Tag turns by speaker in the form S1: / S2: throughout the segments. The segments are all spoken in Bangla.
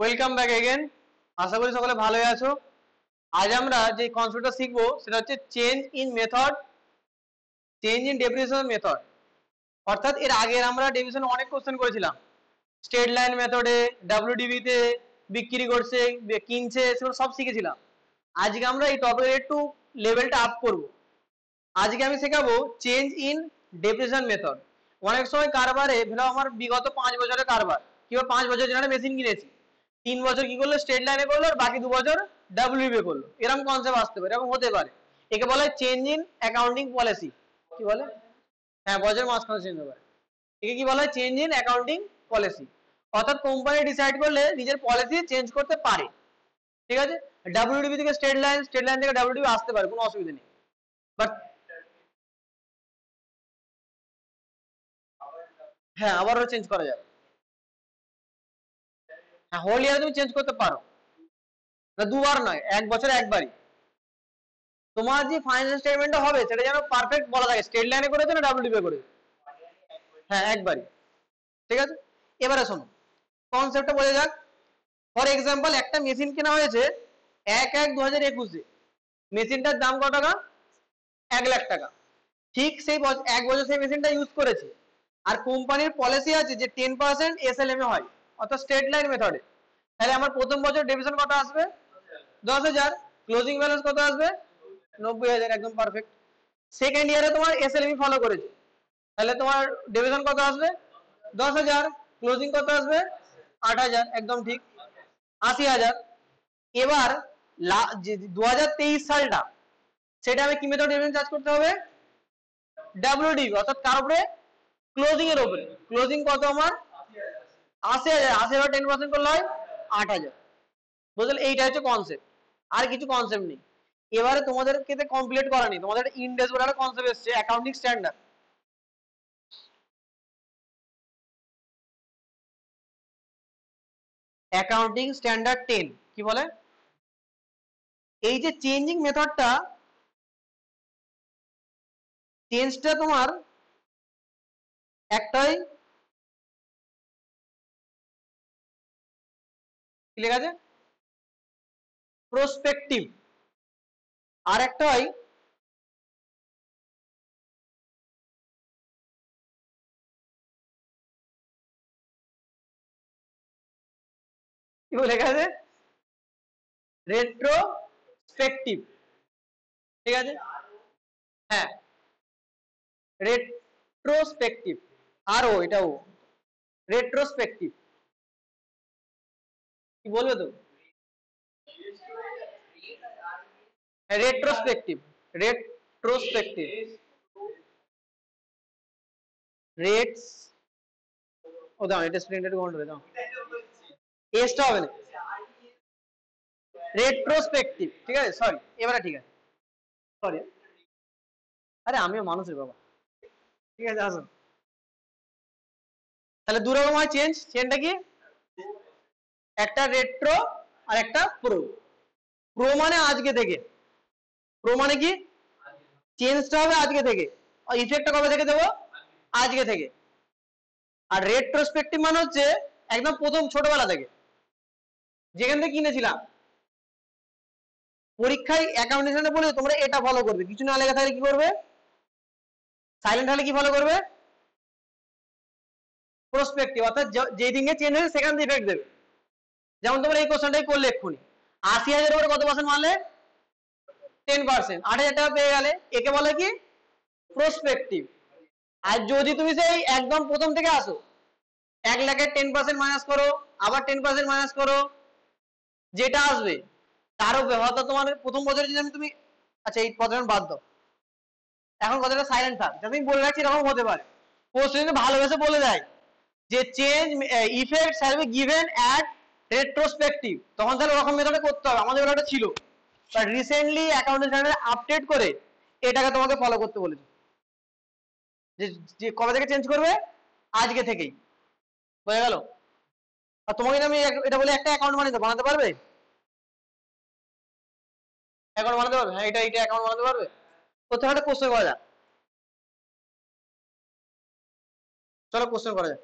S1: Welcome back again. আশা করি সকলে ভালোই আছো। আজ আমরা যে কনসেপ্টটা শিখবো সেটা হচ্ছে change in method, change in definition method. অর্থাৎ এর আগে আমরা ডেফিনিশন অনেক কোশ্চেন করেছিলাম, স্ট্রেট লাইন মেথডে, ডাব্লিউডিবি তে বিক্রি করছে, কিনছে, সেগুলো সব শিখেছিলাম। আজকে আমরা এই টপিকের একটু লেভেলটা আপ করব। আজকে আমি শেখাবো চেঞ্জ ইন ডেফিনিশন মেথড। অনেক সময় কারবারে ধরো আমার বিগত 5 বছরের কারবার, কিংবা 5 বছর জন্য মেশিন কিনেছি, 3 বছর কি করলো স্ট্রেট লাইনে করলো, আর বাকি 2 বছর ডাব্লিউবি করলো, এরকম কনসেপ্ট আসতে পারে, এরকম হতে পারে। একে বলা হয় চেঞ্জ ইন অ্যাকাউন্টিং পলিসি। কি বলে? হ্যাঁ, বছর মাঝখানে চেঞ্জ হতে পারে। একে কি বলা হয়? Change in accounting policy. অর্থাৎ কোম্পানি ডিসাইড করলে নিজের পলিসি চেঞ্জ করতে পারে। ঠিক আছে, ডাব্লিউডিবি থেকে স্ট্রেট লাইন, স্ট্রেট লাইন থেকে ডাব্লিউডিবি আসতে পারে, কোনো অসুবিধা নেই। বাট হ্যাঁ, আবারও চেঞ্জ করা যাবে। হ্যাঁ, হোল ইয়ারে তুমি চেঞ্জ করতে পারো, না দুবার নয়, এক বছরে একবারই। তোমার যে ফাইন্যান্স স্টেটমেন্টটা হবে সেটা যেন পারফেক্ট বলা থাকে, স্টেট লাইনে করেছে না ডাব্লিউডিপি করেছে। হ্যাঁ, একবারই। ঠিক আছে, এবারে শোনো, কনসেপ্টটা বোঝা যাক। ফর এক্সাম্পল, একটা মেশিন কেনা হয়েছে 1/1/2021-এ। মেশিনটার দাম কত টাকা? 1,00,000 টাকা। ঠিক সেই এক বছর সেই মেশিনটা ইউজ করেছে, আর কোম্পানির পলিসি আছে যে 10% এসএলএম এ হয়, অর্থাৎ স্ট্রেট লাইন মেথডে। তাহলে আমার প্রথম বছর ডেবিশন কত আসবে? 10,000। ক্লোজিং ব্যালেন্স কত আসবে? 90,000। একদম পারফেক্ট। সেকেন্ড ইয়ারে তোমার এসএলএম ফলো করেছে, তাহলে তোমার ডেবিশন কত আসবে? 10,000। ক্লোজিং কত আসবে? 8,000। একদম ঠিক, 80,000। এবার 2023 সালটা, সেটা আমি কি মেথড ডেবিশন চার্জ করতে হবে? ডাব্লিউডিবি, অর্থাৎ কার উপরে? ক্লোজিং এর উপরে। ক্লোজিং কত আমার? 80,000। 80,000 10% করলে হয় 8,000। বুঝলে? এইটা হচ্ছে কনসেপ্ট, আর কিছু কনসেপ্ট নেই। এবারে তোমাদেরকে কমপ্লিট করা নেই, তোমাদের ইন্ডেক্স বলে একটা কনসেপ্ট এসছে, অ্যাকাউন্টিং স্ট্যান্ডার্ড। অ্যাকাউন্টিং স্ট্যান্ডার্ড 10 কি বলে? এই যে চেঞ্জিং মেথডটা, চেঞ্জটা তোমার একটাই, কি লেখা আছে? প্রসপেক্টিভ। আর একটাই কি লেখা আছে? রেট্রোস্পেক্টিভ। ঠিক আছে, হ্যাঁ, রেট্রোস্পেক্টিভ। আর ও এটাও রেট্রোস্পেক্টিভ। কি বলবে তো? Retrospective, retrospective, rates. ও দাও, এটা স্প্রিন্টেড কাউন্ট হবে, দাও এসটা হবে না, রেট্রোস্পেক্টিভ। ঠিক আছে, সরি, এবারে ঠিক আছে, সরি। আরে আমিও মানুষের বাবা। ঠিক আছে, আসুন। তাহলে দু রকম হয় চেঞ্জ। চেঞ্জটা কি? একটা রেট্রো আর একটা প্রো। প্রো মানে আজকে থেকে। প্রো মানে কি? চেঞ্জটা হবে আজকে থেকে, আর ইফেক্টটা কবে থেকে দেবো? আজকে থেকে। আর রেট্রোস্পেক্টিভ মানে হচ্ছে একদম প্রথম ছোটবেলা থেকে, যেখান থেকে কিনেছিলাম। পরীক্ষায় অ্যাকাউন্টেশনে বলে তোমরা এটা ফলো করবে, কিছু না লেখা থাকলে কি করবে? সাইলেন্ট হলে কি ফলো করবে? প্রসপেক্টিভ, অর্থাৎ যেই দিকে চেঞ্জ হয়েছে সেখান থেকে ইফেক্ট দেবে। যেমন তোমরা এই কোশ্চেনটাই করলে এক্ষুনি, 80,000 উপরে কত পার্সেন্ট মারলে? 10%, 8,000 টাকা পেয়ে গেলে। একে বলে কি? প্রসপেক্টিভ। আর যদি তুমি সেই একদম প্রথম থেকে আসো, 1,00,000-এর 10% মাইনাস করো, আবার 10% মাইনাস করো, যেটা আসবে তারও হয়তো তোমার প্রথম বছরে যদি তুমি, আচ্ছা এই কথাটা বাদ দাও, এখন কথাটা সাইলেন্ট থাক, আমি বলে রাখছি এরকম হতে পারে। কোশ্চেন ভালোবেসে বলে দেয় যে change effect have be given at retrospective, তখন তাহলে ওরকম মেথডে করতে হবে। আমাদের ওটা ছিল, but recently accounting standard update করে এটাকে তোমাকে ফলো করতে বলেছে। যে যে কবে থেকে চেঞ্জ করবে? আজকে থেকেই। বোঝা গেল? আর তোমাকে আমি এটা বলে একটা অ্যাকাউন্ট বানাতে পারবে? অ্যাকাউন্ট বানাতে পারবে? হ্যাঁ, এটা অ্যাকাউন্ট বানাতে পারবে। প্রথমে একটা কোশ্চেন করা যাক। চলো কোশ্চেন করা যাক।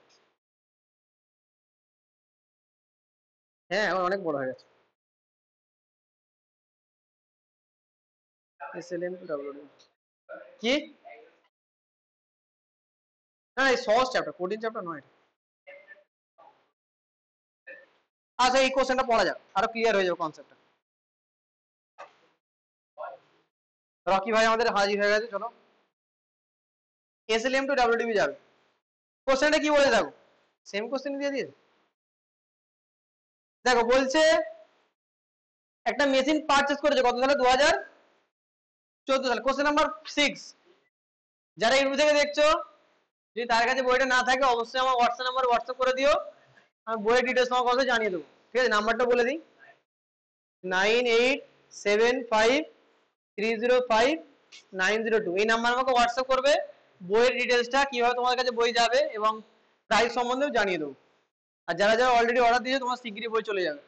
S1: হ্যাঁ এখন অনেক বড় হয়ে গেছে। এসএলএম টু ডাব্লিউডি কি? না এই সহজ চ্যাপ্টার, কঠিন চ্যাপ্টার নয় এটা। আচ্ছা এই কোশ্চেনটা পড়া যাক, আরো ক্লিয়ার হয়ে যাবে কনসেপ্টটা। রকি ভাই আমাদের হাজির হয়ে গেছে, চলো এসএলএম টু ডাব্লিউডিবি যাবে। কোশ্চেনটা কি বলে দেখো, সেম কোশ্চেন দিয়ে দিয়েছে। দেখো বলছে একটা মেশিন পারচেজ করেছে কত সালে, 2014 সালে। কোশ্চেন নাম্বার 6, যারা ইউটিউব থেকে দেখছো যদি তার কাছে বইটা না থাকে অবশ্যই আমার হোয়াটসঅ্যাপ করে দিও, আমি বইয়ের ডিটেলস তোমার কথা জানিয়ে দেবো। ঠিক আছে, নাম্বারটা বলে দিই, 9875305902। এই নাম্বার আমাকে হোয়াটসঅ্যাপ করবে, বইয়ের ডিটেলসটা কিভাবে তোমার কাছে বই যাবে এবং প্রাইস সম্বন্ধেও জানিয়ে দেবো। আর যারা যারা অলরেডি অর্ডার দিয়েছে তোমার শিগগিরই বই চলে যাবে।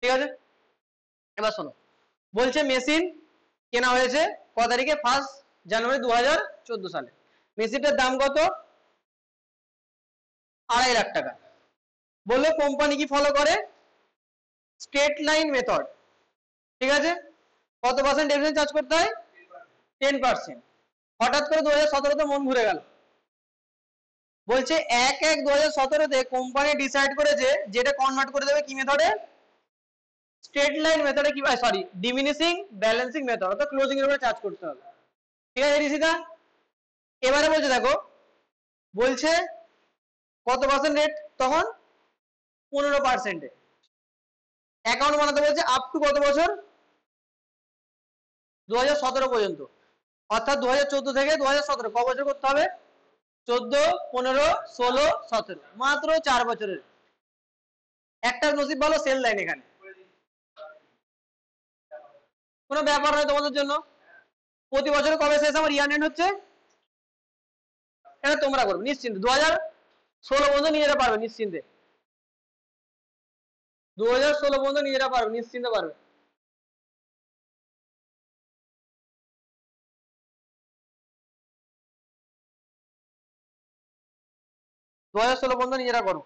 S1: ঠিক আছে, এবার শোনো, বলছে মেশিন কেনা হয়েছে ক তারিখে, 1 জানুয়ারি 2014 সালে। মেশিনটার দাম কত, 2.5 লাখ টাকা। বললো কোম্পানি কি ফলো করে, স্ট্রেট লাইন মেথড। ঠিক আছে, কত পার্সেন্ট ডেলিভারি চার্জ করতে হয়, 10%। হঠাৎ করে 2017-তে মন ঘুরে গেল, বলছে 1/1/2017-তে কোম্পানি ডিসাইড করেছে যেটা কনভার্ট করে দেবে কি মেথডে, স্ট্রেট লাইন মেথডে, কি সরি ডিমিনিশিং ব্যালেন্সিং মেথড, অর্থাৎ ক্লোজিং এর উপরে চার্জ করতে হবে। ঠিক আছে ঋষিতা, এবারে বলছে দেখো, বলছে কত পার্সেন্ট রেট তখন, 15%-এ। অ্যাকাউন্ট বানাতে বলছে আপ টু কত বছর, 2017 পর্যন্ত। অর্থাৎ 2014 থেকে 2017 ক বছর করতে হবে, 14, 15, 16, 17, মাত্র 4 বছরের। একটা নসিব ভালো সেল লাইন, এখানে কোনো ব্যাপার নয় তোমাদের জন্য। প্রতি বছর কবে শেষ আমার ইয়ার এন্ড হচ্ছে, এটা তোমরা করবে নিশ্চিন্তে, 2016 পর্যন্ত নিজেরা পারবে নিশ্চিন্তে, 2016 পর্যন্ত নিজেরা পারবে নিশ্চিন্তে পারবে। 2016 পর্যন্ত নিজেরা করো।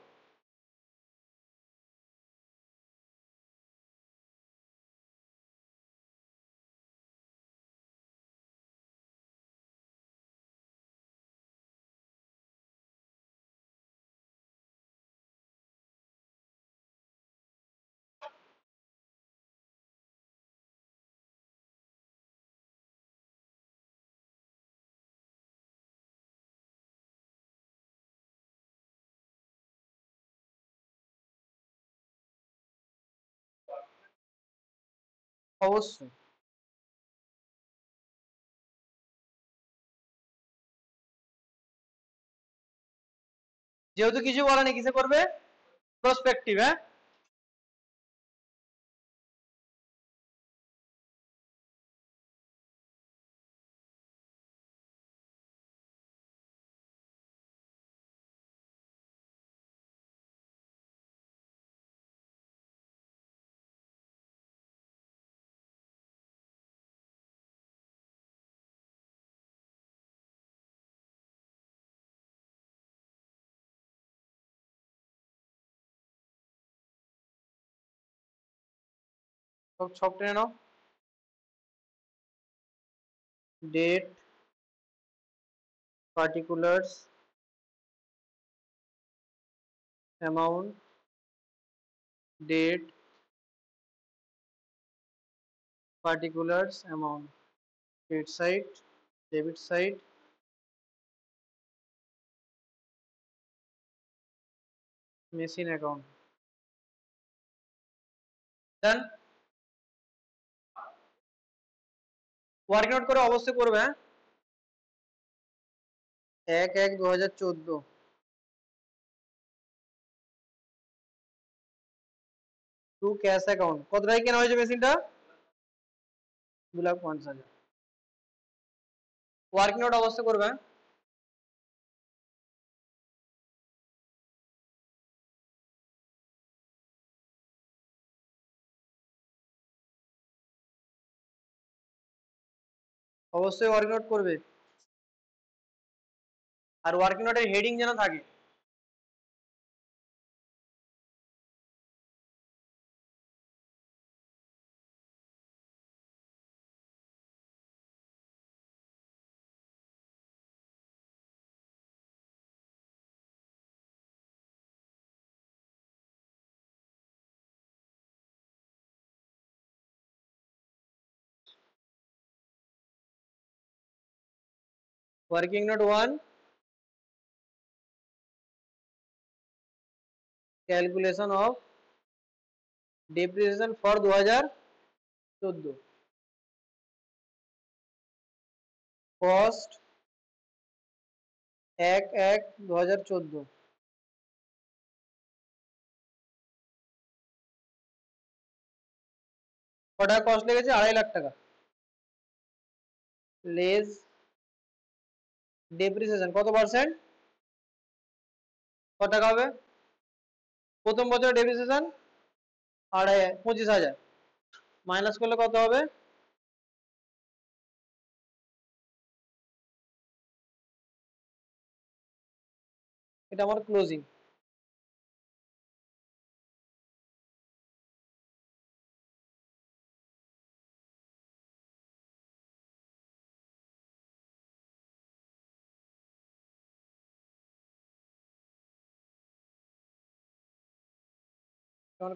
S1: অবশ্যই, যেহেতু কিছু বলে নেই কিসে করবে, প্রসপেক্টিভ। হ্যাঁ সব সব টেনে নাও, date, particulars, amount, date, particulars, amount, credit side, debit side, machine account. Then work out করে অবশ্যই করবে। হ্যাঁ 1/1/2014, টু ক্যাশ অ্যাকাউন্ট। কত টাকা কেনা হয়েছে মেশিনটা, 2,50,000। ওয়ার্কিং নোট অবশ্যই করবে। অবশ্যই ওয়ার্কিং নোট করবে, আর ওয়ার্কিং নোটের হেডিং যেন থাকে। Working note 1, calculation of depreciation for 2014, cost 1/1/2014, কটা কস্ট লেগেছে 2.5 লাখ টাকা, লেস ডেপ্রিসিয়েশন কত পার্সেন্ট, কত টাকা হবে, প্রথম বছর ডেপ্রিসিয়েশন 25,000, মাইনাস করলে কত হবে, এটা আমার ক্লোজিং।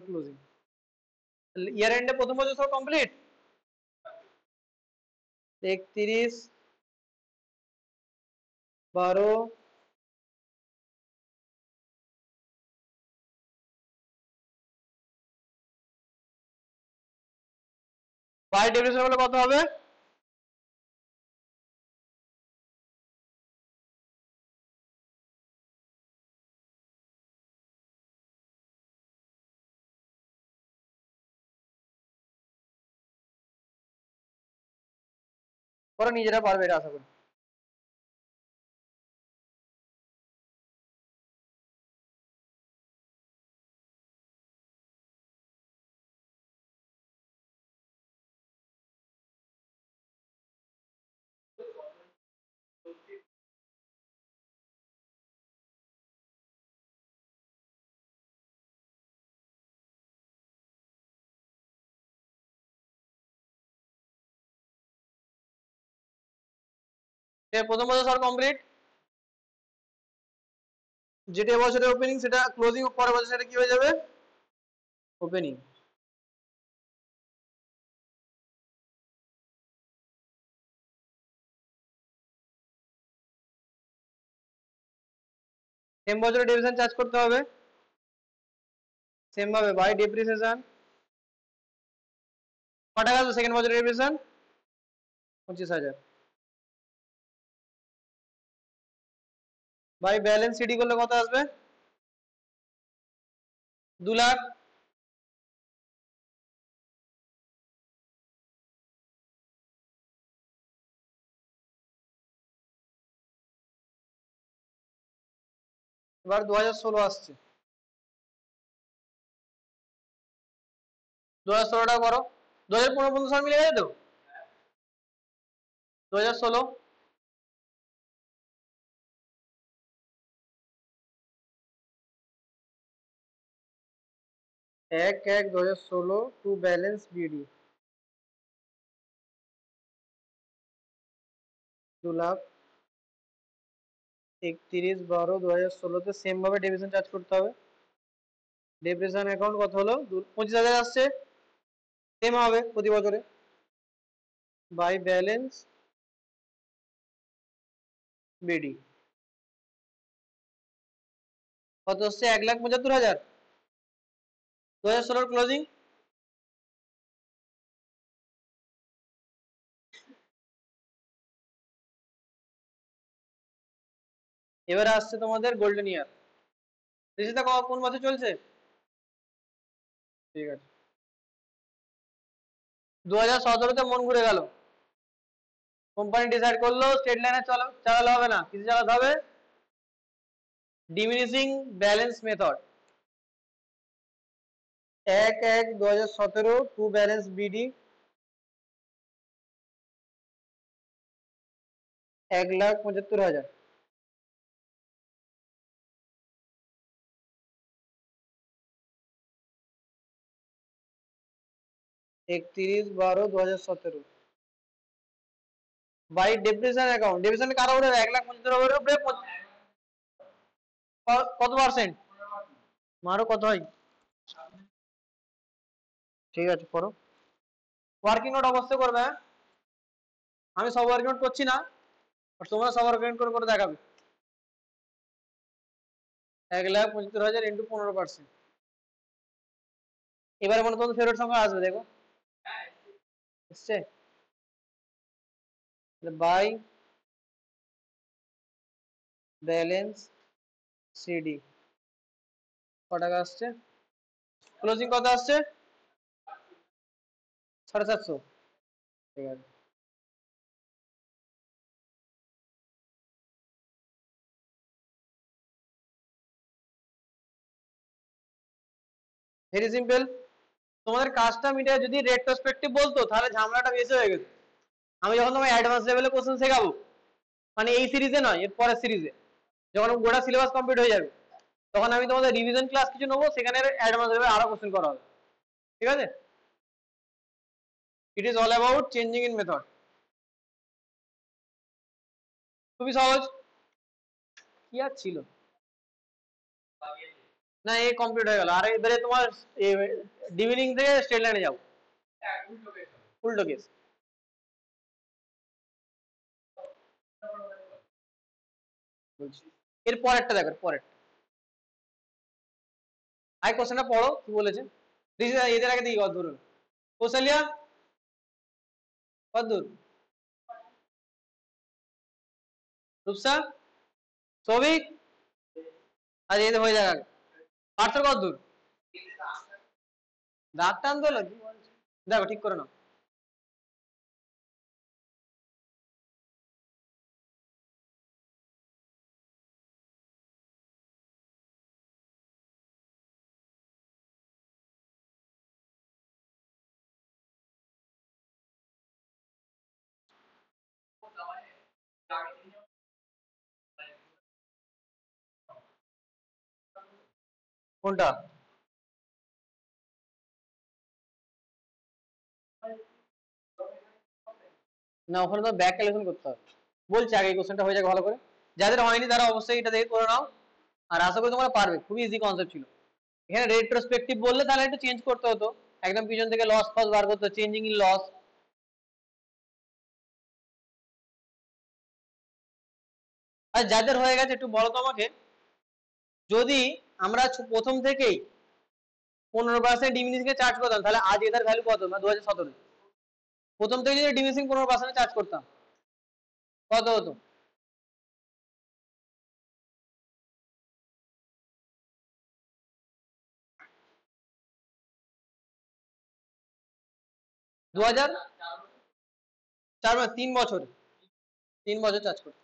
S1: ক্লোজিং ইয়ার এন্ডে প্রথম বছর সব কমপ্লিট, 31/12 বাই ডেপ্রিসিয়েশন হলে কত হবে, ওরা নিজেরা পারবে এটা আশা করি। প্রথম বছর সব কমপ্লিট, যেটা বছরের ওপেনিং সেটা ক্লোজিং, পরের বছর সেটা কি হয়ে যাবে, ওপেনিং। সেম বছরে ডেপ্রিসিয়েশন চার্জ করতে হবে, সেম ভাবে বাই ডেপ্রিসিয়েশন, কত টাকা আসবে সেকেন্ড বছরের ডেপ্রিসিয়েশন, 25,000, বাই ব্যালেন্স সিডি করলে কত আসবে, 2 লাখ, এবার 2016 আসছে, 2016টা করো, 2015 পর্যন্ত সব মিলে গেছে তো, 2016, 1/1/2016 two balance BD 2 lakh, 31/12/2016 same ভাবে ডেপ্রিসিয়েশন চার্জ করতে হবে, ডেপ্রিসিয়েশন অ্যাকাউন্ট কত হলো, 25,000 আসছে, সেম হবে প্রতি বছরে, বাই ব্যালেন্স বিডি কত হচ্ছে, 1,75,000, 2016 ক্লোজিং। এবারে আসছে তোমাদের গোল্ডেন ইয়ার, রিসিটা কোন বছর চলছে, ঠিক আছে, 2017তে মন ঘুরে গেল, কোম্পানি ডিসাইড করলো স্ট্রেট লাইনে চালালে হবে না, কিছু চালাতে হবে, diminishing balance method, 1/1/2017 to balance BD 1,75,000, 31/12/2017 by depreciation account, depreciation কার উপরে, 1,75,000 উপরে, কত পার্সেন্ট, মারো কত হয়, ঠিক আছে করো, ওয়ার্কিং নোট অবশ্যই করবে, হ্যাঁ? আমি সব ওয়ার্কিং নোট করছি না, তোমরা সবার করে দেখাবে 1,75,000 ইন্টু 15%। এবারে মনে তোমাদের ফেরত সংখ্যা আসবে, দেখো এসছে বাই ব্যালেন্স সিডি ক টাকা আসছে, ক্লোজিং কত আসছে 750। ঠিক আছে, ভেরি সিম্পল। তোমাদের কাজটা মিটে যদি রেট্রোস্পেক্টিভ বলতো তাহলে ঝামেলাটা বেশি হয়ে গেছে। আমি যখন তোমার অ্যাডভান্স লেভেলে কোশ্চেন শেখাবো, মানে এই সিরিজে নয়, এর পরের সিরিজে যখন গোটা সিলেবাস কমপ্লিট হয়ে যাবে, তখন আমি তোমাদের রিভিশন ক্লাস কিছু নেবো, সেখানে অ্যাডভান্স লেভেলে আরো কোশ্চেন করা হবে। ঠিক আছে, it is all about changing in method. খুবই সহজ, কি আর ছিল না, এই কমপ্লিট হয়ে গেল। আর এবারে তোমার ডিভিনিং থেকে স্ট্রেট লাইনে যাবো, উল্টো কেস। বলছি এর পরেরটা দেখো, পরের আই কোশ্চেনটা পড়ো কি বলেছে। এদের আগে দিই কত দূর কৌশালিয়া, কত দূর রূপসা, সৌভিক, আজ এদের হয়ে যাবে। পার্থর কত দূর, দাঁত টানতে হলো কি বলছে? দেখো ঠিক করে নাও। কোনটা না, ওখানে তো ব্যাক ক্যালকুলেশন করতে হবে। বলছি আগে কোশ্চেনটা হয়ে যাক ভালো করে, যাদের হয়নি তারা অবশ্যই এটা দেখে করে নাও। আর আশা করি তোমরা পারবে, খুবই ইজি কনসেপ্ট ছিল। এখানে রেট্রোস্পেক্টিভ বললে তাহলে একটু চেঞ্জ করতে হতো, একদম পিছন থেকে লস ফস বার করতে, চেঞ্জিং ইন লস। আর যাদের হয়ে গেছে একটু বলো তো আমাকে, যদি আমরা প্রথম থেকেই 15% ডিমিনিশিং চার্জ করতাম, তাহলে আজ এটার ভ্যালু কত না 2017 প্রথম থেকে যদি ডিমিনিশিং 15% চার্জ করতাম কত হতো? 2004, মানে 3 বছর, 3 বছর চার্জ করতাম।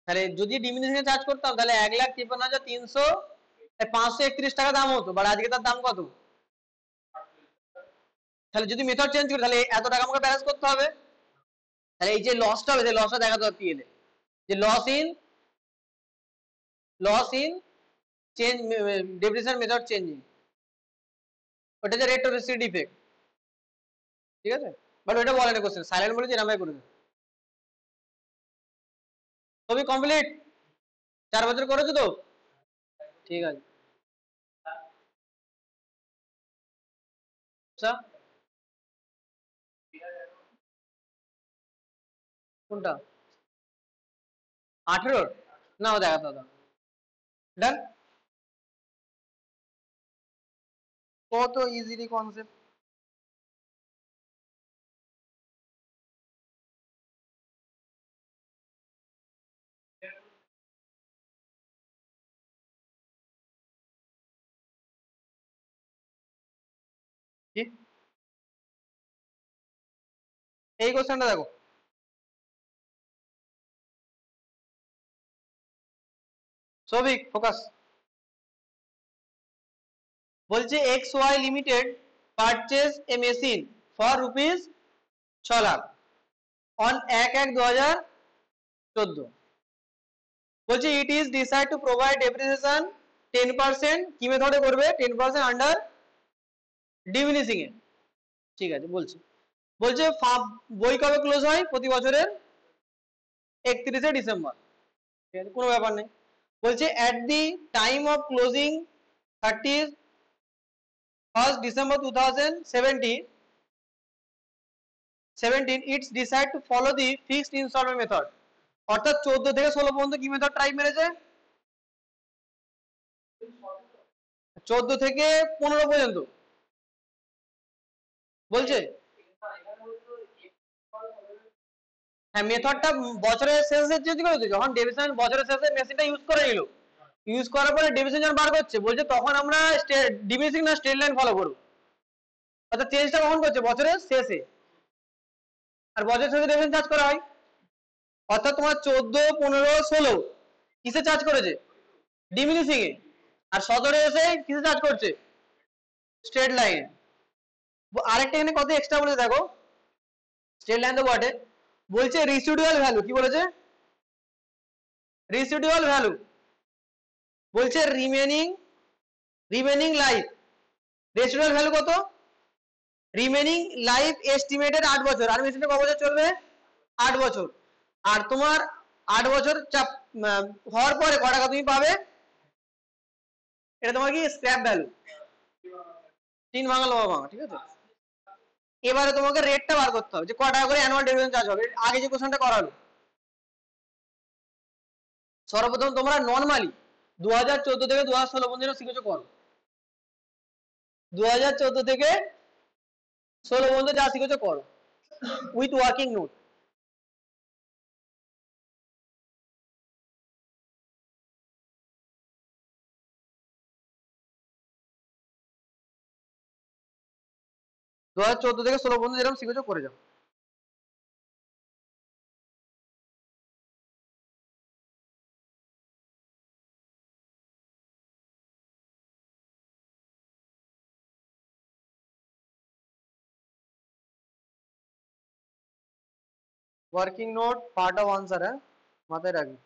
S1: তাহলে যদি ডিমিনিশিং চার্জ করতাম তাহলে 1,53,300, 531 টাকা দাম হতো, বাট আজকে তার দাম কত? তাহলে যদি মেথড চেঞ্জ করি তাহলে এত টাকা আমাকে ব্যালেন্স করতে হবে। তাহলে এই যে লসটা হবে, সেই লসটা দেখাতে হবে পিএল এ, যে loss in change depreciation method changing, ওটা যে রেট অফ রেসিড ইফেক্ট। ঠিক আছে, বাট ওটা বলে না কোশ্চেন, সাইলেন্ট বলে যে এরকম করে দেবে। ছবি কমপ্লিট, 4 বছর করেছো তো? ঠিক আছে, আচ্ছা কোনটা 18 না, ও দেখাতে হবে। ডান, কত ইজিলি কনসেপ্ট। কি এই কোশ্চেনটা দেখো, সৌভিক ফোকাস। বলছে X Y limited purchase a machine for rupees 6 lakh on 1/1/2014। বলছে it is decide to provide depreciation 10%, কি মেথডে করবে 10% আন্ডার ডিমিনিশিং এ। ঠিক আছে, বলছে বলছে বই কবে ক্লোজ হয় প্রতি বছরের 31শে ডিসেম্বর। ঠিক আছে, কোনো ব্যাপার নেই। বলছে at the time of closing 30 1st December 2017 it's decide to follow the fixed installment method অর্থাৎ 14 থেকে 16 পর্যন্ত কি মেথড ট্রাই মেরেছে 14 থেকে 15 পর্যন্ত বলছে হ্যাঁ মেথডটা বছরের শেষে যদি করেছে যখন ডেভিশন বছরের শেষে মেশিনটা ইউজ করে নিল ইউজ করার পরে ডিভিশন যখন বার করছে বলছে তখন আমরা ডিভিশন না স্ট্রেট লাইন ফলো করব অর্থাৎ চেঞ্জটা কখন করছে বছরের শেষে আর বছরের শেষে ডিভিশন চার্জ করা হয় অর্থাৎ তোমার 14 15 16 কিসে চার্জ করেছে ডিমিনিশিং এ আর 17 এসে কিসে চার্জ করছে স্ট্রেট লাইন আরেকটা এখানে কত এক্সট্রা বলেছে দেখো স্ট্রেট লাইন তো বটে বলছে রেসিডুয়াল ভ্যালু কি বলেছে রেসিডুয়াল ভ্যালু বলছে রিমেনিং লাইফ রেসিডুয়াল ভ্যালু কত রিমেনিং লাইফ এস্টিমেটেড 8 বছর আর মেশিনটা কত বছর চলবে 8 বছর আর তোমার 8 বছর চাপ হওয়ার পরে কত টাকা তুমি পাবে এটা তোমার কি স্ক্র্যাপ ভ্যালু 3 ভাঙা লম্বা ভাঙা ঠিক আছে এবারে তোমাকে রেটটা বার করতে হবে যে কত টাকা করে অ্যানুয়াল ডিভিডেন্ড চার্জ হবে আগে যে কোশ্চেনটা করা হলো সর্বপ্রথম তোমরা নরমালি 2014 থেকে 2016 পর্যন্ত শিখেছো করো 2014 থেকে 16 পর্যন্ত যা শিখেছো করো উইথ ওয়ার্কিং নোট দু হাজার 14 থেকে 16 পর্যন্ত যেরকম শিখেছো করে যাও working note part of answer হ্যাঁ মাথায় রাখবি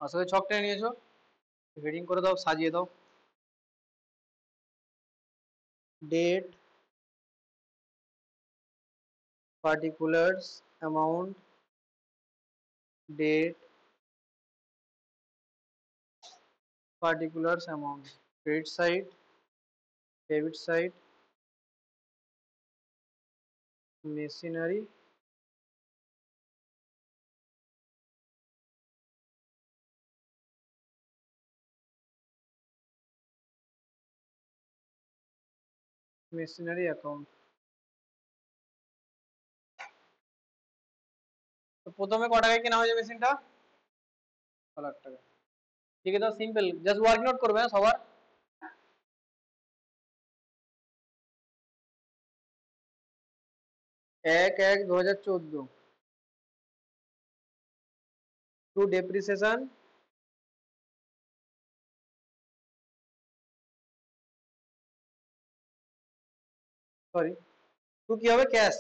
S1: আসলে ছক টেনে নিয়েছো হেডিং করে দাও সাজিয়ে দাও date particulars amount date particulars amount credit side debit side machinery account তো প্রথমে কত টাকায় কেনা হয়েছে মেশিনটা 1 লাখ টাকা ঠিক আছে সিম্পল জাস্ট ওয়ার্ক নোট করবে সবার 1/1/2014 টু ডেপ্রিসিয়েশন সরি টু কি হবে cash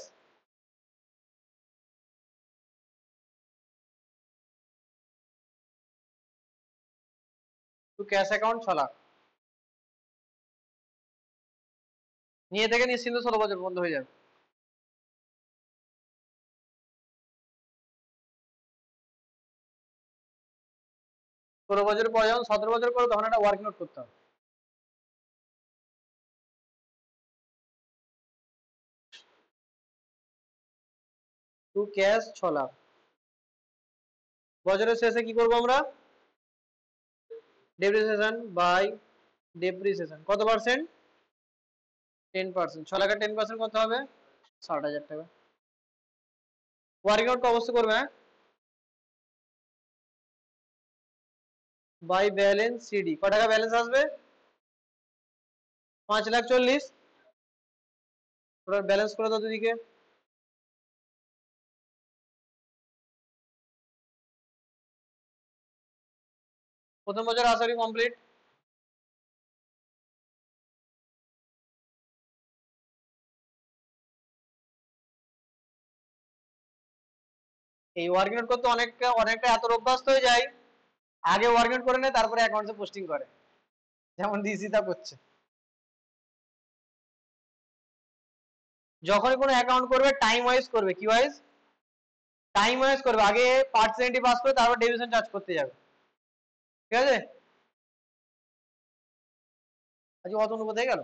S1: to cash account 6 lakh নিয়ে থেকে নিশ্চিন্ত 16 বছর বন্ধ হয়ে যাবে 16 বছর পর যখন 17 বছর করে তখন একটা ওয়ার্ক নোট করতে হবে টু ক্যাশ 6 লাখ। বছরের শেষে কি করবো আমরা? ডেপ্রিসিয়েশন বাই ডেপ্রিসিয়েশন কত পার্সেন্ট? 10%। 6 লাখের 10% কত হবে? 60,000 টাকা। ওয়ার্কিং আউট অবশ্যই করবে, হ্যাঁ। বাই ব্যালেন্স সিডি ক টাকা ব্যালেন্স আসবে? 5,40,000। ওটা ব্যালেন্স করে দাও দুদিকে। প্রথম বছর আশা করি কমপ্লিট। এই ওয়ার্কিং আউট করতে অনেকটা অনেকটা এত অভ্যস্ত হয়ে যায়, আগে ওয়ার্কিং আউট করে নেয় তারপরে অ্যাকাউন্টে পোস্টিং করে, যেমন ডিসিটা করছে। যখনই কোনো অ্যাকাউন্ট করবে টাইম ওয়াইজ করবে, কি ওয়াইজ? টাইম ওয়াইজ করবে, আগে পার্সেন্টেজ পাস করে তারপর ডেভিশন চার্জ করতে যাবে, ঠিক আছে? আজকে কত অনুপাত হয়ে গেল?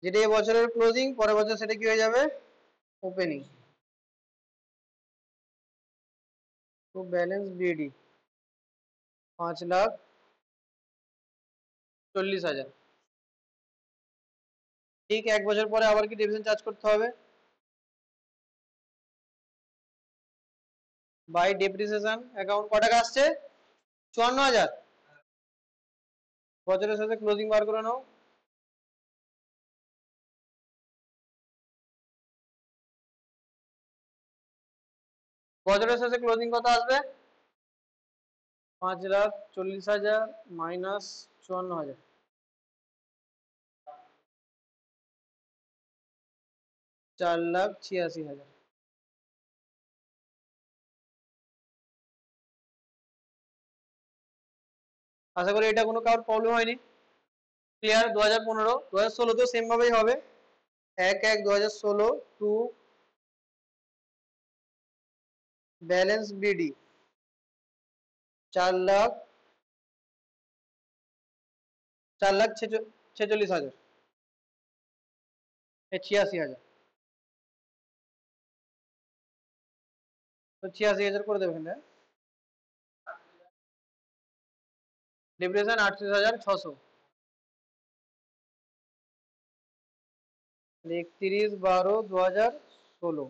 S1: যেটা এই বছরের ক্লোজিং, পরের বছর সেটা কি হয়ে যাবে? ওপেনিং। তো ব্যালেন্স বিডি 5,40,000। ঠিক 1 বছর পরে আবার কি ডিভিশন চার্জ করতে হবে? বাই ডেপ্রিসিয়েশন অ্যাকাউন্ট ক টাকা আসছে? 54,000। বছরের সাথে ক্লোজিং বার করে নাও। বছরের শেষে ক্লোজিং কত আসবে? 5,40,000 মাইনাস 54,000, 4,86,000। আশা করি এটা কোনো কারোর প্রবলেম হয়নি। ক্লিয়ার? 2015 2016 তো সেম ভাবেই হবে। 1/1/2016 টু ব্যালেন্স বিডি 4,00,000 4,46,000, 86,000। তো 86,000 করে দেবেন, হ্যাঁ। ডিপ্রেশন 38,600, 31/12/2016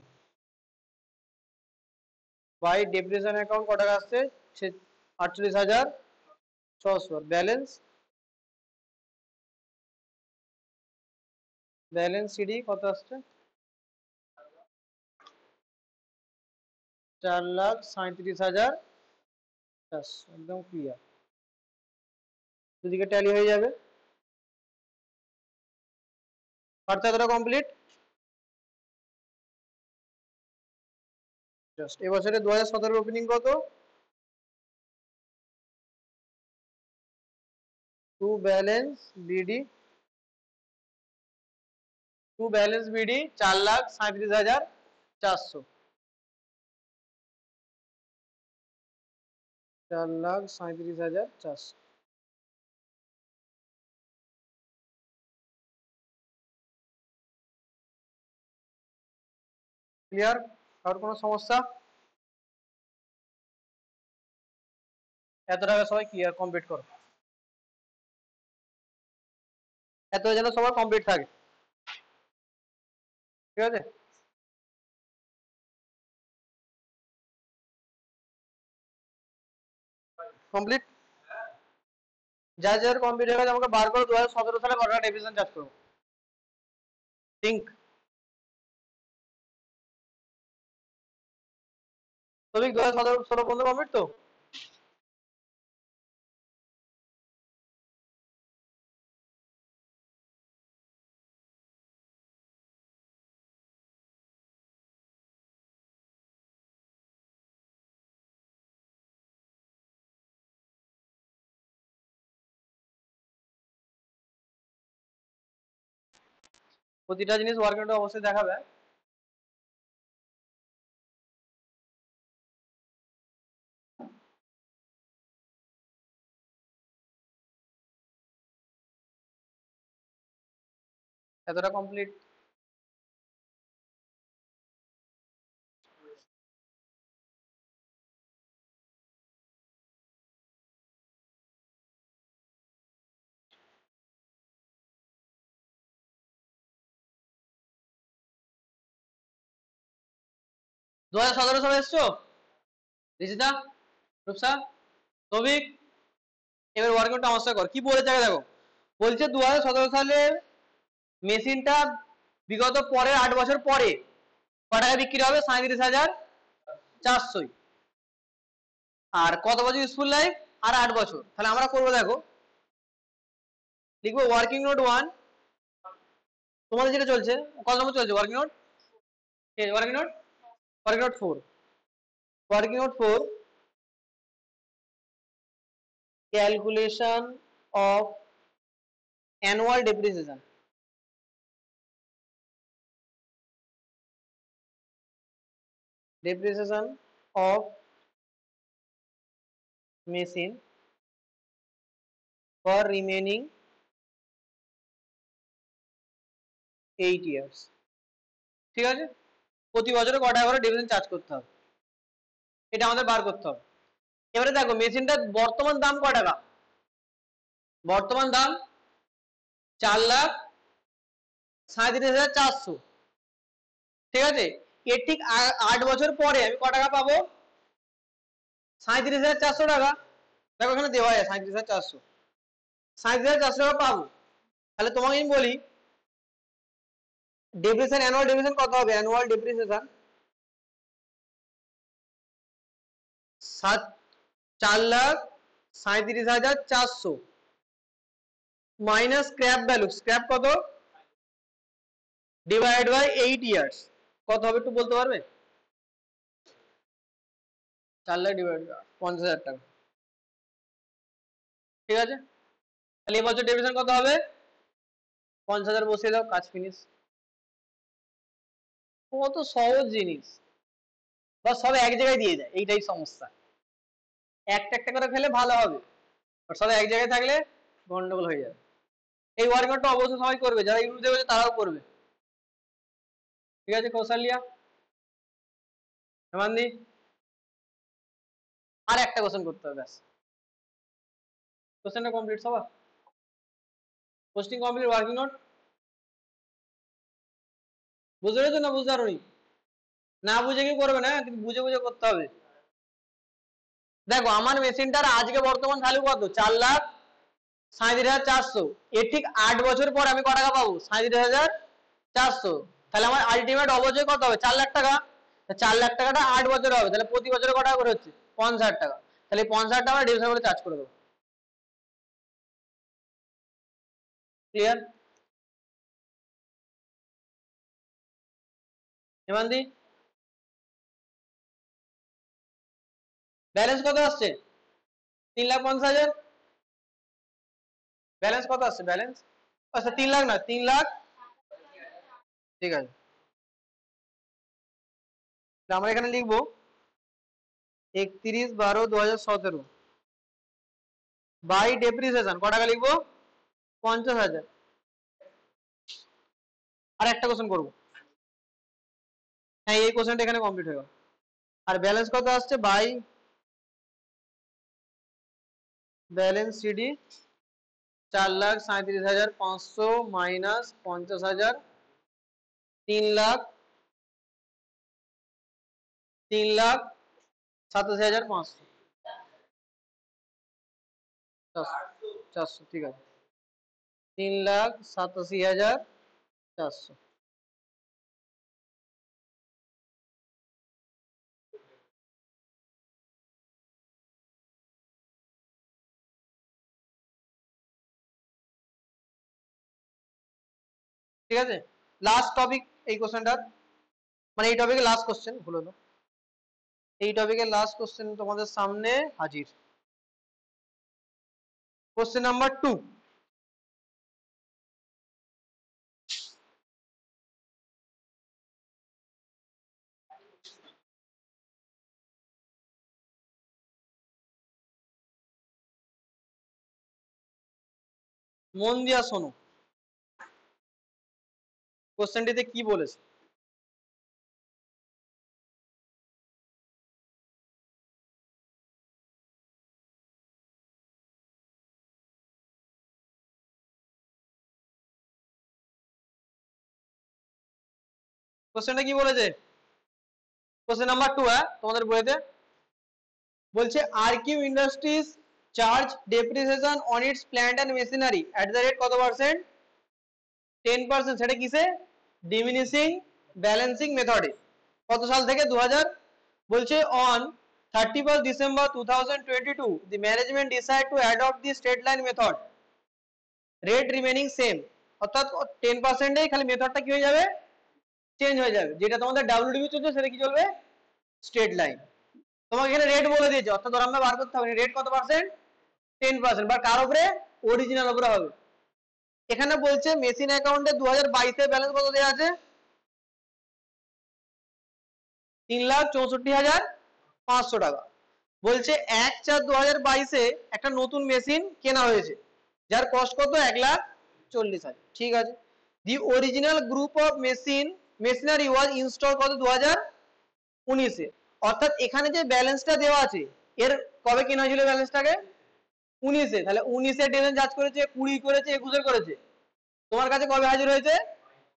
S1: বাই ডিপ্রেশন অ্যাকাউন্ট ক টাকা আসছে? 48,600। ব্যালেন্স ব্যালেন্স সিডি কত আসছে? 4,37,400। একদম ক্লিয়ার, দুদিকে ট্যালি হয়ে যাবে। অর্থাৎ এটা কমপ্লিট। জাস্ট এবছরে 2017 ওপেনিং কত? Two balance BD 4,37,400, 4,37,400। ক্লিয়ার? আর কোনো সমস্যা? এত টাকা সবাই ক্লিয়ার কমপ্লিট করো, এত যেন সবার কমপ্লিট থাকে, ঠিক আছে? কমপ্লিট। যা যার কমপ্লিট হয়ে গেছে আমাকে বার করে 2017 সালে কত টাকা ডিভিশন চার্জ করবো থিঙ্ক। তবে 2017 পর্যন্ত কমপ্লিট তো? প্রতিটা জিনিস ওয়ার্কিং নোটে অবশ্যই দেখাবে। এতটা কমপ্লিট। দু হাজার সতেরো সালে এসছো রিজিতা, রূপসা, তৌফিক? এবার ওয়ার্কিংটা আমার সাথে কর। কি বলেছে আগে দেখো, বলছে 2017 সালের মেশিনটা বিগত পরের 8 বছর পরে ক টাকা বিক্রি হবে? 37,400। আর কত বছর ইউজফুল লাইফ? আর 8 বছর। তাহলে আমরা করবো দেখো, লিখবো ওয়ার্কিং নোট 1। তোমাদের যেটা চলছে কত নম্বর চলছে working note? Working note, working note 4। Working note 4, calculation of annual depreciation. Depreciation of machine for remaining 8 years। ঠিক আছে, প্রতি বছরে ক টাকা করে ডিভিডেন্ড চার্জ করতে হবে, এটা আমাদের বার করতে হবে। এবারে দেখো মেশিনটার বর্তমান দাম ক টাকা? বর্তমান দাম 4,37,400। ঠিক আছে, এর ঠিক 8 বছর পরে আমি ক টাকা পাবো? 37,400 টাকা। দেখো এখানে দেওয়া যায় 37,400, 37,400 টাকা পাবো। তাহলে তোমাকে আমি বলি ডেপ্রিসিয়েশন, অ্যানুয়াল ডেপ্রিসিয়েশন কত হবে? Annual depreciation 4,37,400 minus scrap value. Scrap কত? Divide by 8 years. কত হবে একটু বলতে পারবে? 4 লাখ ডিভাইড 50,000 টাকা। ঠিক আছে, তাহলে এবছর ডেপ্রিসিয়েশন কত হবে? 50,000 বসিয়ে দাও, কাজ ফিনিশ। কত সহজ জিনিস, বা সব এক জায়গায় দিয়ে যায়, এইটাই সমস্যা। একটা একটা করে ফেলে ভালো হবে, সব এক জায়গায় থাকলে গন্ডগোল হয়ে যাবে। এই ওয়ার্কআউটটা অবশ্যই সবাই করবে, যারা ইউটিউব দেখবে তারাও করবে। ঠিক আছে কৌশালিয়া, হেমান্দি, আর একটা কোশ্চেন করতে হবে ব্যাস, কোশ্চেনটা কমপ্লিট সবার। পোস্টিং কমপ্লিট, ওয়ার্কিং নোট বুঝতে পেরেছো না বুঝতে পারোনি? না বুঝে কি করবে না, কিন্তু বুঝে বুঝে করতে হবে। দেখো আমার মেশিনটার আজকে বর্তমান ভ্যালু কত? 4,37,400। এর ঠিক 8 বছর পর আমি ক টাকা পাবো? 37,400। তাহলে আমার আলটিমেট অবশ্যই কত হবে? 4 লাখ টাকা। 4 লাখ টাকাটা 8 বছর হবে, তাহলে প্রতি বছরে ক টাকা করে হচ্ছে? 50,000 টাকা। তাহলে 50,000 টাকা আমরা ডিভিশন করে চার্জ করে দেবো। ক্লিয়ার? হেমান্দি, ব্যালেন্স কত আসছে? 3,50,000। ব্যালেন্স কত আসছে? ব্যালেন্স আচ্ছা 3 লাখ না, 3 লাখ। ঠিক আছে, আমরা এখানে লিখবো 31/12/2017 বাই ডেপ্রিসিয়েশন ক টাকা লিখবো? 50,000। আর একটা কোশ্চেন করবো, হ্যাঁ এই কোশ্চেনটা এখানে কমপ্লিট হয়ে গেল। আর ব্যালেন্স কত আসছে? By balance CD 4,37,500 minus 50,000, 3 lakh, 3,87,500। 400, ঠিক আছে, 3,87,400। ঠিক আছে, লাস্ট টপিক এই কোশ্চেনটার, মানে এই টপিকের লাস্ট কোশ্চেন, ভুল হলো, এই টপিকের লাস্ট কোশ্চেন তোমাদের সামনে হাজির। Question number 2। মন দিয়া শোনো কোশ্চেনটিতে কি বলেছে। কোশ্চেনটা কি বলেছে? কোশ্চেন নাম্বার 2, হ্যাঁ তোমাদের বইতে বলছে RQ industries charge depreciation on its plant and machinery at the rate কত পার্সেন্ট? 10%। সেটা কিসে? ডিমিনিশিং ব্যালেন্সিং মেথডে। কত সাল থেকে? 2000। বলছে on 31st December 2022 the management decide to adopt the straight line method, rate remaining same। অর্থাৎ 10% এই খালি মেথডটা কি হয়ে যাবে? চেঞ্জ হয়ে যাবে। যেটা তোমাদের ডাব্লিউডিবি চলছে সেটা কি চলবে? Straight line. তোমাকে এখানে রেট বলে দিয়েছে, অর্থাৎ ধর আমরা বার করতে হবে রেট কত পার্সেন্ট? 10%। বা কার উপরে? অরিজিনাল উপরে হবে। এখানে বলছে মেশিন অ্যাকাউন্টে 2022 এর ব্যালেন্স কত দেওয়া আছে? 3,64,500 টাকা। বলছে 1/4/2022 একটা নতুন মেশিন কেনা হয়েছে যার কস্ট কত? 1,40,000। ঠিক আছে। দি original group of machinery was install কত? 2019-এ। অর্থাৎ এখানে যে ব্যালেন্সটা দেওয়া আছে এর কবে কেনা হয়েছিল ব্যালেন্সটাকে? 19-এ। তাহলে 19-এ ডিজাইন চার্জ করেছে, 20 করেছে, 21-এ করেছে। তোমার কাছে কবে হাজির হয়েছে?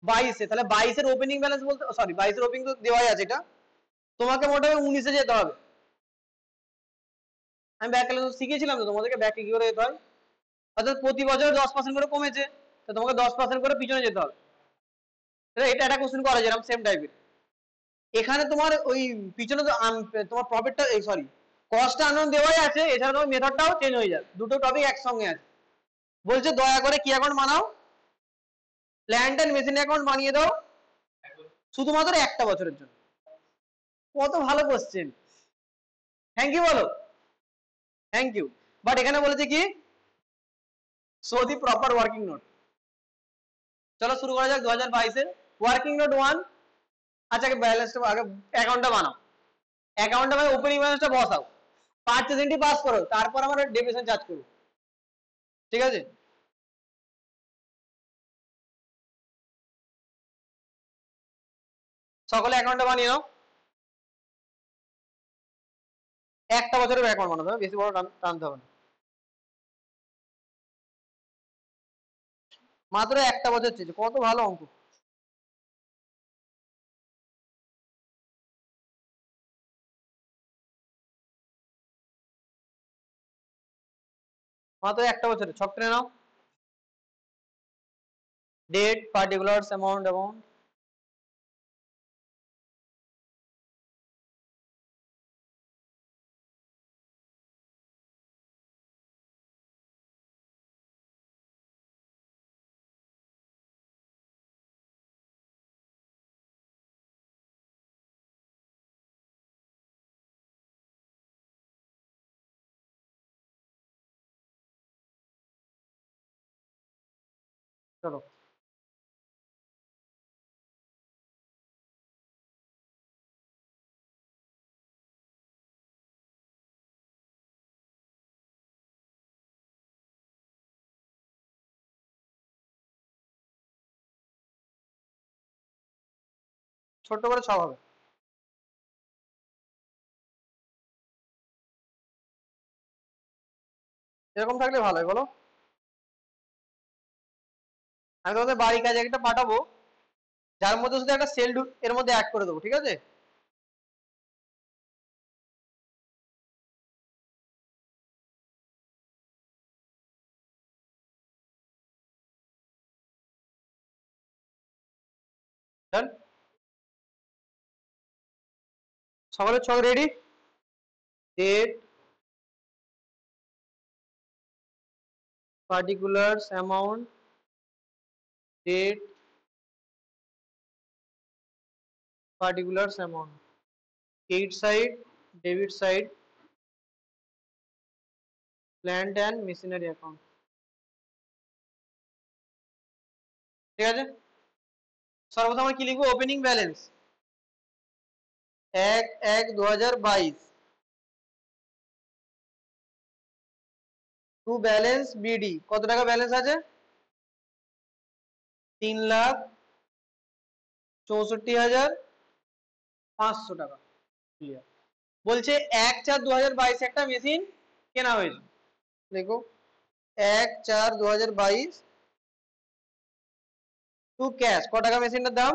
S1: 22-এ। তাহলে 22-এর ওপেনিং ব্যালেন্স বলতে, সরি 22-এর ওপেনিং তো দেওয়াই আছে, এটা তোমাকে মোটামুটি 19-এ যেতে হবে। আমি ব্যাক ক্যালকুলেশন শিখিয়েছিলাম তো তোমাদেরকে, ব্যাকে কি করে যেতে হয়। অর্থাৎ প্রতি বছর 10% করে কমেছে, তো তোমাকে 10% করে পিছনে যেতে হবে। এটা একটা কোশ্চেন করা যেরকম সেম টাইপের। এখানে তোমার ওই পিছনে তো তোমার প্রফিটটা, সরি কস্টটা আননোন দেওয়াই আছে, এছাড়া তোমার মেথডটাও চেঞ্জ হয়ে যাবে। দুটো টপিক একসঙ্গে আছে। বলছে দয়া করে কি অ্যাকাউন্ট বানাও? প্ল্যান্ট এন্ড মেশিন অ্যাকাউন্ট বানিয়ে দাও শুধুমাত্র একটা বছরের জন্য। কত ভালো কোশ্চেন, থ্যাংক ইউ বলো, থ্যাংক ইউ। বাট এখানে বলেছে কি show the proper working note. চলো শুরু করা যাক 2022-এর ওয়ার্কিং নোট 1। আচ্ছা আগে ব্যালেন্সটা, আগে অ্যাকাউন্টটা বানাও। অ্যাকাউন্টটা মানে ওপেনিং ব্যালেন্সটা বসাও, পারচেজ এন্ট্রি পাস করো, তারপর আমরা ডেবিটেশন চার্জ করব। ঠিক আছে। সকলে অ্যাকাউন্টটা বানিয়ে নাও। একটা বছরের অ্যাকাউন্ট বানাতে হবে, বেশি বড় টানতে হবে না। মাত্র একটা বছর চেয়েছে, কত ভালো অঙ্ক। মাত্র একটা বছরে ছক টেনে নাও। Date, particulars, amount. চলো ছোট্ট করে ছক হবে। এরকম থাকলে ভালো হয় বলো। আমি তোমাদের বাড়ির কাজে একটা পাঠাবো, যার মধ্যে শুধু একটা সেল এর মধ্যে অ্যাড করে দেবো, ঠিক আছে। ডান। সকলের ছক ready? Date, particulars, amount, date, particulars, amount, credit side, debit side, plant and machinery account. ঠিক আছে। সর্বপ্রথম আমরা কি লিখবো? Opening balance 1/1/2022 to balance BD. কত টাকা ব্যালেন্স আছে? 3,64,500 টাকা। ক্লিয়ার। বলছে 1/4/2022 একটা মেশিন কেনা হয়েছে। দেখো 1/4/2022 টু ক্যাশ ক টাকা মেশিনটার দাম?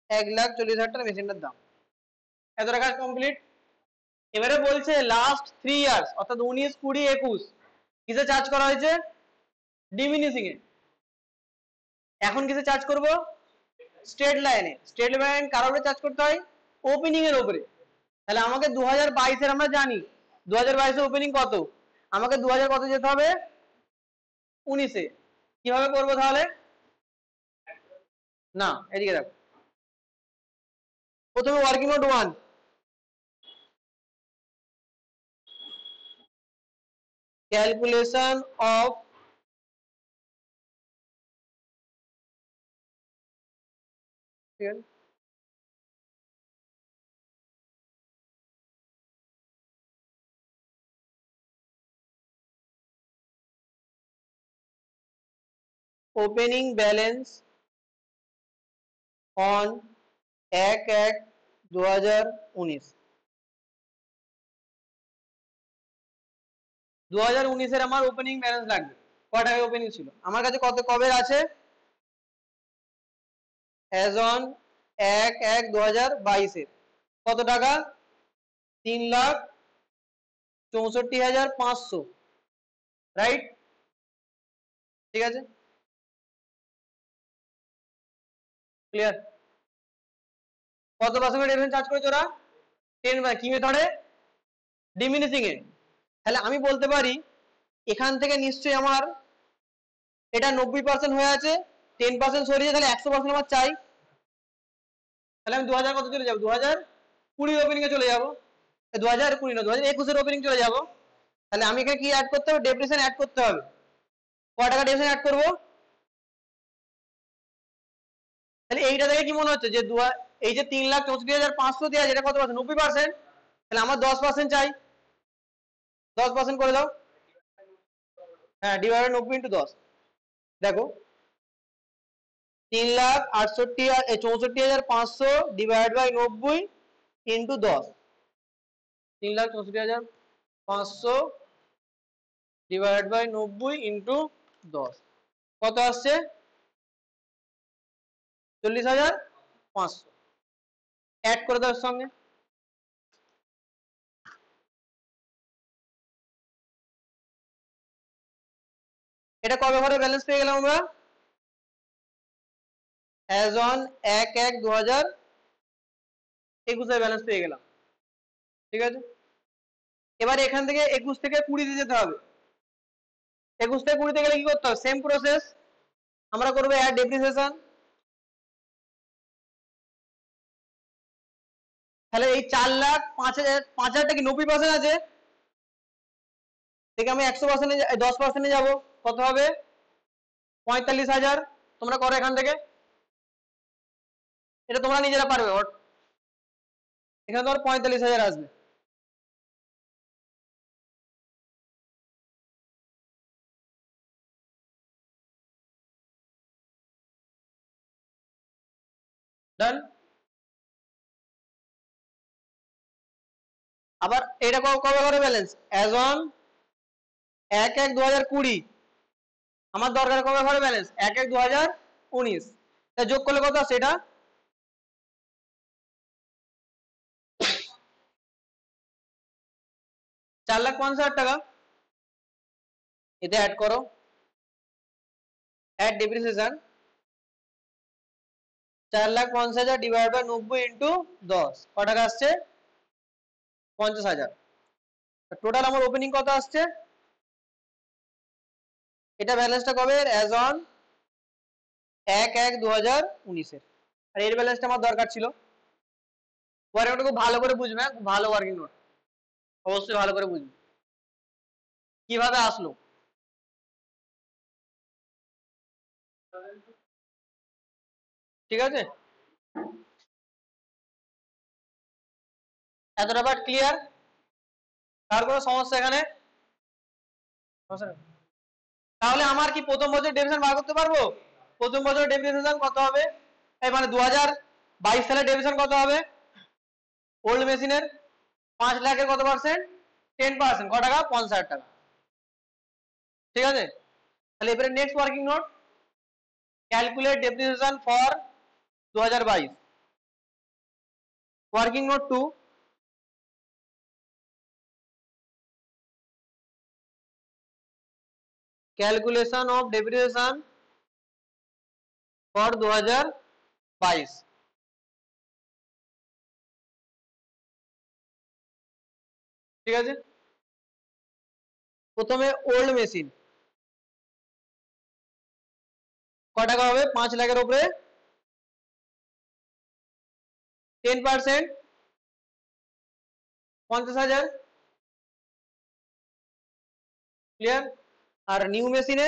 S1: 1,40,000 টাকা মেশিনটার দাম। এত টাকা কমপ্লিট। এবারে বলছে লাস্ট 3 ইয়ার্স অর্থাৎ 19, 20, 21 কিসে চার্জ করা হয়েছে? ডিমিনিশিং এ। এখন কিসে চার্জ করব? স্ট্রেট লাইনে। স্ট্রেট লাইন কার উপরে চার্জ করতে হয়? ওপেনিং এর উপরে। তাহলে আমাকে 2022 এর আমরা জানি 2022 এর ওপেনিং কত, আমাকে 2000 কত যেতে হবে? 19 এ। কিভাবে করব তাহলে? না এদিকে দেখো, প্রথমে working note 1, calculation of opening balance on 1/1/2019। 2019 এর আমার ওপেনিং ব্যালেন্স লাগবে। কত টাকা ওপেনিং ছিল আমার কাছে? কত কবে আছে? অ্যাজ অন 1/1/2022 এর কত টাকা? 3,64,500। রাইট? ঠিক আছে, ক্লিয়ার। কত পার্সেন্ট রেভিনিউ চার্জ করেছে ওরা? 10। কি মেথডে? ডিমিনিশিং এ। তাহলে আমি বলতে পারি এখান থেকে নিশ্চয়ই আমার এটা 90% হয়ে আছে, 10% সরিয়ে তাহলে 100% আমার চাই। তাহলে আমি 2000 কত চলে যাবো? 2020 ওপেনিং এ চলে যাবো। 2020 না, 2021 এর ওপেনিং চলে যাবো। তাহলে আমি এখানে কি অ্যাড করতে হবে? ডেপ্রিসিয়েশন অ্যাড করতে হবে। কয় টাকা ডেপ্রিসিয়েশন অ্যাড করবো? তাহলে এইটা থেকে কি মনে হচ্ছে যে এই যে 3,64,500 দেওয়া আছে এটা কত পার্সেন্ট? 90%। তাহলে আমার 10% চাই। 10% করে দাও। হ্যাঁ, ডিভাইড 90 × 10। দেখো 3,64,500 ডিভাইড বাই 90 × 10। 3,64,500 ডিভাইড বাই 90 × 10 কত আসছে? 40,500। অ্যাড করে দাও এর সঙ্গে। এটা কবে ঘরে ব্যালেন্স পেয়ে গেলাম আমরা? অ্যাজ অন 1/1/2021 ব্যালেন্স পেয়ে গেলাম। ঠিক আছে, এবার এখান থেকে 21 থেকে 20 তে যেতে হবে। 21 থেকে 20 তে গেলে কি করতে হবে? সেম প্রসেস আমরা করবো, অ্যাড ডেপ্রিসিয়েশন। তাহলে এই 4,05,000 কি 90% আছে? থেকে আমি 100% 10% যাবো, কত হবে? 45,000। তোমরা করো এখান থেকে, এটা তোমরা নিজেরা পারবে। এখানে তোমার 45,000 আসবে। ডান। আবার এটা কবে করে ব্যালেন্স? As on 1/1/2020। আমার দরকার কবে করে ব্যালেন্স? 1/1/2019। তা যোগ করলে কত আসছে? এটা 4,50,000 টাকা। এতে অ্যাড করো, অ্যাড ডেপ্রিসিয়েশন। 4,50,000 ডিভাইড বাই 90 × 10 ক টাকা আসছে? 50,000। টোটাল আমার ওপেনিং কত আসছে? এটা ব্যালেন্সটা কবে? অ্যাজ অন 1/1/2019 এর। আর এর ব্যালেন্সটা আমার দরকার ছিল। ওয়ার্কিং নোট খুব ভালো করে বুঝবে, খুব ভালো ওয়ার্কিং নোট, অবশ্যই ভালো করে বুঝবে কিভাবে আসলো। ঠিক আছে, এতটা পার্ট ক্লিয়ার? তার কোনো সমস্যা এখানে? সমস্যা নেই। তাহলে আমার কি প্রথম বছর ডেপ্রিসিয়েশন বার করতে পারবো? প্রথম বছর ডেপ্রিসিয়েশন কত হবে? এই মানে 2022 সালে ডেপ্রিসিয়েশন কত হবে ওল্ড মেশিনের? 5 লাখের কত পার্সেন্ট? 10%। ক টাকা? 50,000 টাকা। ঠিক আছে, তাহলে এবারে next working note, calculate depreciation for 2022। Working note 2, calculation of depreciation for 2022। ঠিক আছে, প্রথমে ওল্ড মেশিন ক টাকা হবে? 5 লাখের উপরে 10%, 50,000। ক্লিয়ার? আর নিউ মেশিনে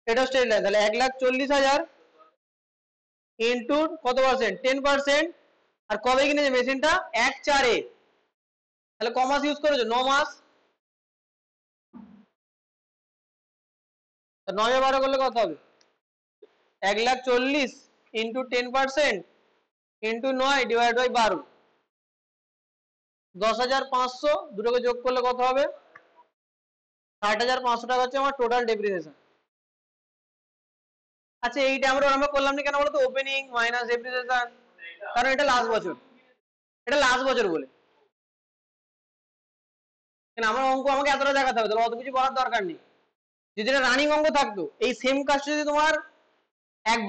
S1: এটা স্টেট লাইন, তাহলে 1,40,000 ইন্টু কত পার্সেন্ট? 10%। আর কবে কিনেছে মেশিনটা? 1/4-এ। তাহলে ক মাস ইউজ করেছো? 9 মাস। 9/12 করলে কত হবে? 1,40,000 ইন্টু 10% ইন্টু 9 ডিভাইড বাই 12, 10,500। দুটোকে যোগ করলে কত হবে? 60,500 টাকা হচ্ছে আমার টোটাল ডেপ্রিসিয়েশন। আচ্ছা, এইটা আমরা করলাম না কেন বলতো? ওপেনিং মাইনাস ডেপ্রিসিয়েশন, কারণ এটা লাস্ট বছর, এটা লাস্ট বছর বলে। কেন আমার অঙ্ক আমাকে এতটা দেখাতে হবে? তাহলে অত কিছু করার দরকার নেই। যদি এটা রানিং অঙ্ক থাকতো, এই সেম কাজটা যদি তোমার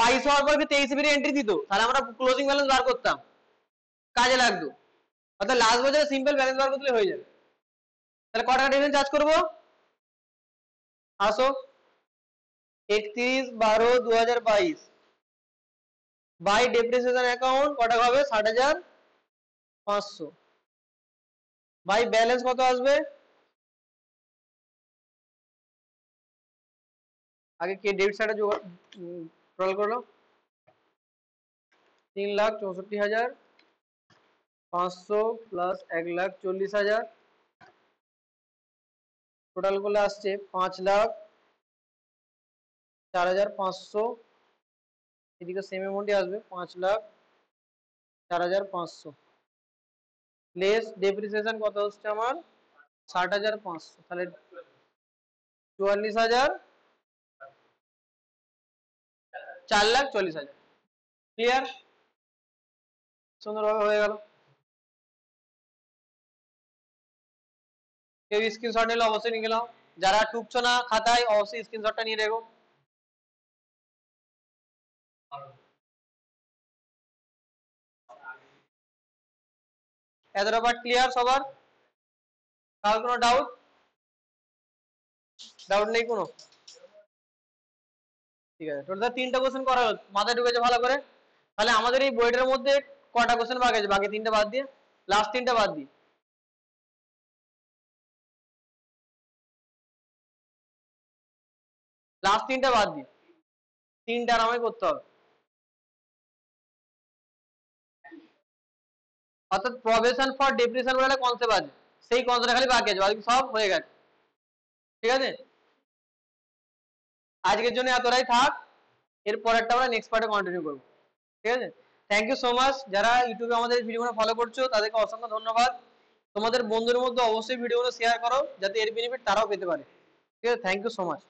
S1: 22 হওয়ার পর 23 বেরিয়ে এন্ট্রি দিত, তাহলে আমরা ক্লোজিং ব্যালেন্স বার করতাম, কাজে লাগতো। অর্থাৎ লাস্ট বছরে সিম্পল ব্যালেন্স বার করতে হয়ে যাবে। তাহলে ক টাকা ডিভিডেন্ড চার্জ করবো? আসো, 31/12/2022 বাই ডেপ্রিসিয়েশন অ্যাকাউন্ট ক টাকা হবে? 60,500 বাই ব্যালেন্স কত আসবে? আগে কে ডেবিট সাইডে টোটাল করলো? 3,64,500 প্লাস 1,40,000 টোটাল করলে আসছে 5,04,500। এদিকে সেম অ্যামাউন্টই আসবে, 5,04,500 লেস ডেপ্রিসিয়েশন কত হচ্ছে আমার? 60,500। তাহলে 44,000, 4,40,000। ক্লিয়ার? সুন্দরভাবে হয়ে গেল। কেউ স্ক্রিনশট নিলে অবশ্যই নিয়ে গেলাম, যারা টুকছো না খাতায় অবশ্যই স্ক্রিনশটটা নিয়ে রেখো। এতটা পার্ট ক্লিয়ার সবার? কার কোনো ডাউট? ডাউট নেই কোনো? ঠিক আছে, টোটাল 3টা কোশ্চেন করা হলো, মাথায় ঢুকেছে ভালো করে? তাহলে আমাদের এই বইটার মধ্যে কটা কোশ্চেন বাকি আছে? বাকি 3টা বাদ দিয়ে, লাস্ট 3টা বাদ দিয়ে, লাস্ট 3টা বাদ দিয়ে 3টা আরামে করতে হবে। অর্থাৎ প্রভিশন ফর ডেপ্রিসিয়েশন বলে কনসেপ্ট আছে, সেই কনসেপ্টটা খালি বাকি আছে, বাকি সব হয়ে গেছে। ঠিক আছে, আজকের জন্য এতটাই থাক, এর পরেরটা আমরা নেক্সট পার্টে কন্টিনিউ করবো। ঠিক আছে, থ্যাংক ইউ সো মাচ। যারা ইউটিউবে আমাদের ভিডিওগুলো ফলো করছো তাদেরকে অসংখ্য ধন্যবাদ। তোমাদের বন্ধুদের মধ্যে অবশ্যই ভিডিওগুলো শেয়ার করো, যাতে এর বেনিফিট তারাও পেতে পারে। ঠিক আছে, থ্যাংক ইউ সো মাচ।